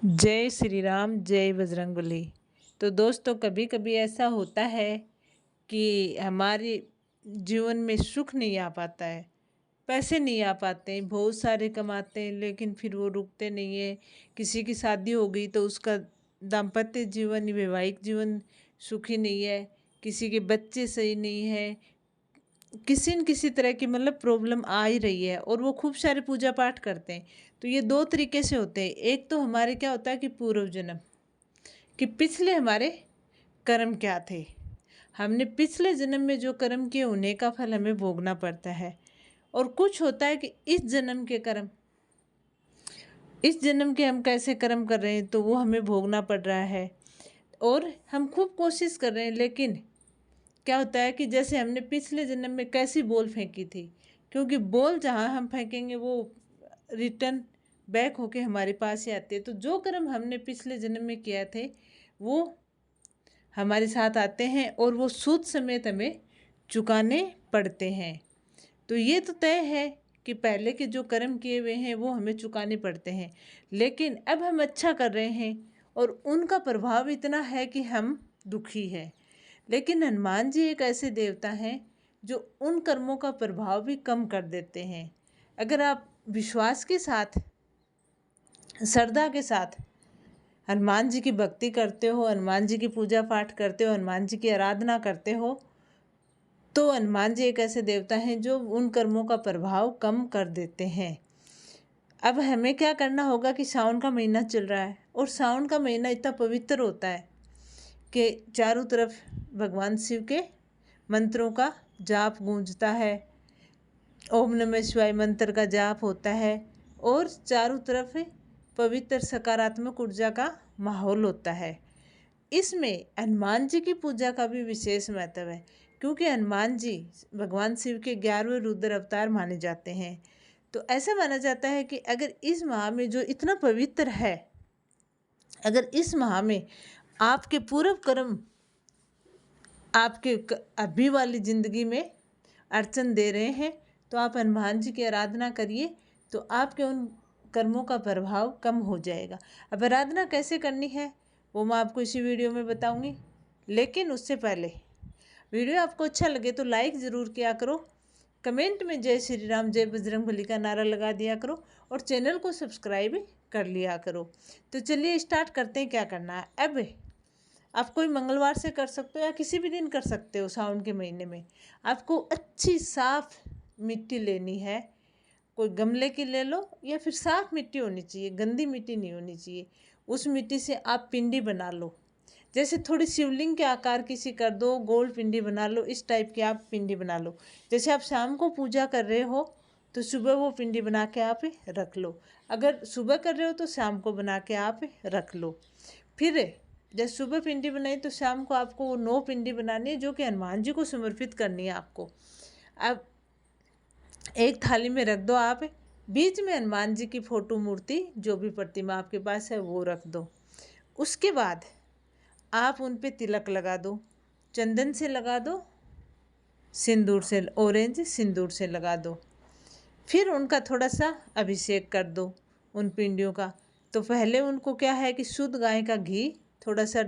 जय श्री राम, जय बजरंगबली। तो दोस्तों, कभी कभी ऐसा होता है कि हमारे जीवन में सुख नहीं आ पाता है, पैसे नहीं आ पाते हैं, बहुत सारे कमाते हैं लेकिन फिर वो रुकते नहीं है। किसी की शादी हो गई तो उसका दाम्पत्य जीवन, वैवाहिक जीवन सुखी नहीं है, किसी के बच्चे सही नहीं है, किसी न किसी तरह की मतलब प्रॉब्लम आ ही रही है और वो खूब सारे पूजा पाठ करते हैं। तो ये दो तरीके से होते हैं। एक तो हमारे क्या होता है कि पूर्व जन्म कि पिछले हमारे कर्म क्या थे, हमने पिछले जन्म में जो कर्म किए उन्हीं का फल हमें भोगना पड़ता है। और कुछ होता है कि इस जन्म के कर्म, इस जन्म के हम कैसे कर्म कर रहे हैं तो वो हमें भोगना पड़ रहा है। और हम खूब कोशिश कर रहे हैं लेकिन क्या होता है कि जैसे हमने पिछले जन्म में कैसी बॉल फेंकी थी, क्योंकि बॉल जहाँ हम फेंकेंगे वो रिटर्न बैक होके हमारे पास ही आती है। तो जो कर्म हमने पिछले जन्म में किया थे वो हमारे साथ आते हैं और वो सूद समेत हमें चुकाने पड़ते हैं। तो ये तो तय है कि पहले के जो कर्म किए हुए हैं वो हमें चुकाने पड़ते हैं, लेकिन अब हम अच्छा कर रहे हैं और उनका प्रभाव इतना है कि हम दुखी हैं। लेकिन हनुमान जी एक ऐसे देवता हैं जो उन कर्मों का प्रभाव भी कम कर देते हैं। अगर आप विश्वास के साथ, श्रद्धा के साथ हनुमान जी की भक्ति करते हो, हनुमान जी की पूजा पाठ करते हो, हनुमान जी की आराधना करते हो, तो हनुमान जी एक ऐसे देवता हैं जो उन कर्मों का प्रभाव कम कर देते हैं। अब हमें क्या करना होगा कि सावन का महीना चल रहा है और सावन का महीना इतना पवित्र होता है कि चारों तरफ भगवान शिव के मंत्रों का जाप गूंजता है, ओम नमः शिवाय मंत्र का जाप होता है और चारों तरफ पवित्र सकारात्मक ऊर्जा का माहौल होता है। इसमें हनुमान जी की पूजा का भी विशेष महत्व है, क्योंकि हनुमान जी भगवान शिव के 11वें रुद्र अवतार माने जाते हैं। तो ऐसा माना जाता है कि अगर इस माह में जो इतना पवित्र है, अगर इस माह में आपके पूर्व कर्म आपके अभी वाली ज़िंदगी में अड़चन दे रहे हैं तो आप हनुमान जी की आराधना करिए, तो आपके उन कर्मों का प्रभाव कम हो जाएगा। अब आराधना कैसे करनी है वो मैं आपको इसी वीडियो में बताऊंगी, लेकिन उससे पहले वीडियो आपको अच्छा लगे तो लाइक ज़रूर किया करो, कमेंट में जय श्री राम, जय बजरंगबली का नारा लगा दिया करो और चैनल को सब्सक्राइब कर लिया करो। तो चलिए स्टार्ट करते हैं क्या करना है। अब आप कोई मंगलवार से कर सकते हो या किसी भी दिन कर सकते हो। सावन के महीने में आपको अच्छी साफ मिट्टी लेनी है, कोई गमले की ले लो या फिर साफ मिट्टी होनी चाहिए, गंदी मिट्टी नहीं होनी चाहिए। उस मिट्टी से आप पिंडी बना लो, जैसे थोड़ी शिवलिंग के आकार की सी कर दो, गोल पिंडी बना लो, इस टाइप की आप पिंडी बना लो। जैसे आप शाम को पूजा कर रहे हो तो सुबह वो पिंडी बना के आप रख लो, अगर सुबह कर रहे हो तो शाम को बना के आप रख लो। फिर जब सुबह पिंडी बनाई तो शाम को आपको वो 9 पिंडी बनानी है जो कि हनुमान जी को समर्पित करनी है आपको। अब एक थाली में रख दो आप, बीच में हनुमान जी की फोटो, मूर्ति, जो भी प्रतिमा आपके पास है वो रख दो। उसके बाद आप उन पे तिलक लगा दो, चंदन से लगा दो, सिंदूर से, ऑरेंज सिंदूर से लगा दो। फिर उनका थोड़ा सा अभिषेक कर दो उन पिंडियों का। तो पहले उनको क्या है कि शुद्ध गाय का घी थोड़ा सा,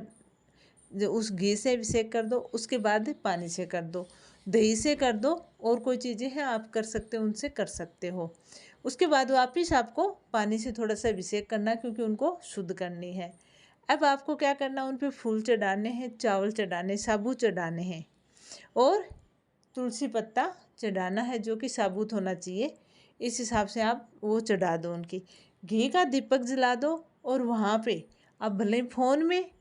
जो उस घी से अभिषेक कर दो, उसके बाद पानी से कर दो, दही से कर दो, और कोई चीज़ें हैं आप कर सकते हो, उनसे कर सकते हो। उसके बाद वापिस आपको पानी से थोड़ा सा अभिषेक करना क्योंकि उनको शुद्ध करनी है। अब आपको क्या करना, उन पे फूल चढ़ाने हैं, चावल चढ़ाने, साबुत चढ़ाने हैं और तुलसी पत्ता चढ़ाना है जो कि साबुत होना चाहिए। इस हिसाब से आप वो चढ़ा दो उनकी। घी का दीपक जला दो और वहाँ पे आप भले फ़ोन में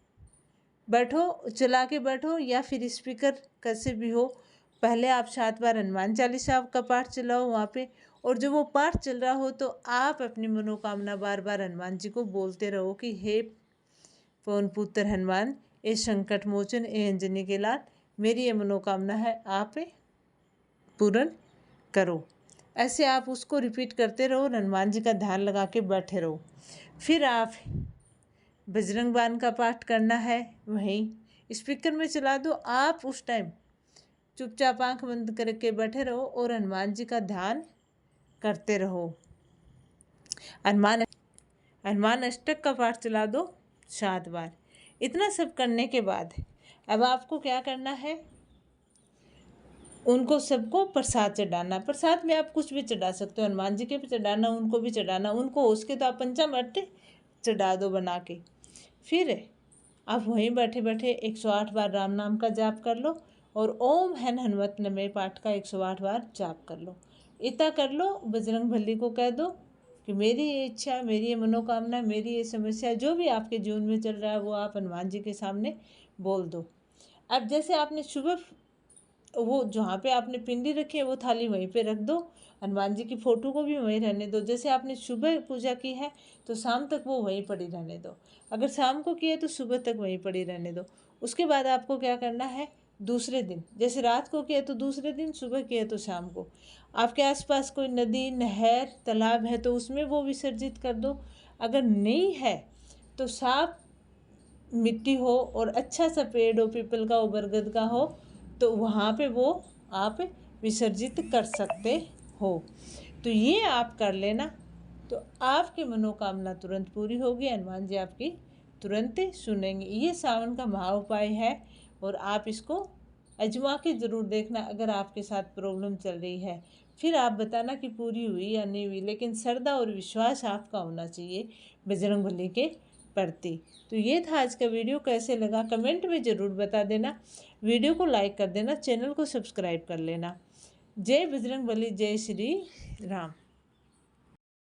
बैठो, चला के बैठो या फिर स्पीकर कैसे भी हो, पहले आप 7 बार हनुमान चालीसा का पाठ चलाओ वहाँ पे, और जब वो पाठ चल रहा हो तो आप अपनी मनोकामना बार बार हनुमान जी को बोलते रहो कि हे पवन पुत्र हनुमान, ए संकट मोचन, ए अंजनी के लाल, मेरी ये मनोकामना है आप पूर्ण करो। ऐसे आप उसको रिपीट करते रहो और हनुमान जी का ध्यान लगा के बैठे रहो। फिर आप बजरंग बाण का पाठ करना है, वहीं स्पीकर में चला दो। आप उस टाइम चुपचाप आंख बंद करके बैठे रहो और हनुमान जी का ध्यान करते रहो। हनुमान हनुमान अष्टक का पाठ चला दो 7 बार। इतना सब करने के बाद अब आपको क्या करना है, उनको सबको प्रसाद चढ़ाना। प्रसाद में आप कुछ भी चढ़ा सकते हो, हनुमान जी के भी चढ़ाना, उनको भी चढ़ाना। उनको उसके तो आप पंचामृत चढ़ा दो बना के। फिर आप वहीं बैठे बैठे 108 बार राम नाम का जाप कर लो और ओम हन हनुमत नमः पाठ का 108 बार जाप कर लो। इतना कर लो, बजरंग बली को कह दो कि मेरी ये इच्छा, मेरी ये मनोकामना, मेरी ये समस्या, जो भी आपके जीवन में चल रहा है वो आप हनुमान जी के सामने बोल दो। अब जैसे आपने सुबह वो जहाँ पे आपने पिंडी रखी है वो थाली वहीं पे रख दो, हनुमान जी की फ़ोटो को भी वहीं रहने दो। जैसे आपने सुबह पूजा की है तो शाम तक वो वहीं पड़ी रहने दो, अगर शाम को की है तो सुबह तक वहीं पड़ी रहने दो। उसके बाद आपको क्या करना है, दूसरे दिन जैसे रात को किया तो दूसरे दिन सुबह किया तो शाम को, आपके आसपास कोई नदी, नहर, तालाब है तो उसमें वो विसर्जित कर दो। अगर नहीं है तो साफ मिट्टी हो और अच्छा सा पेड़ हो, पीपल का हो, बरगद का हो, तो वहाँ पे वो आप विसर्जित कर सकते हो। तो ये आप कर लेना तो आपकी मनोकामना तुरंत पूरी होगी, हनुमान जी आपकी तुरंत सुनेंगे। ये सावन का महा उपाय है और आप इसको आजमा के ज़रूर देखना। अगर आपके साथ प्रॉब्लम चल रही है फिर आप बताना कि पूरी हुई या नहीं हुई, लेकिन श्रद्धा और विश्वास आपका होना चाहिए बजरंगबली के प्रति। तो ये था आज का वीडियो, कैसे लगा कमेंट में ज़रूर बता देना। वीडियो को लाइक कर देना, चैनल को सब्सक्राइब कर लेना। जय बजरंगबली, जय श्री राम।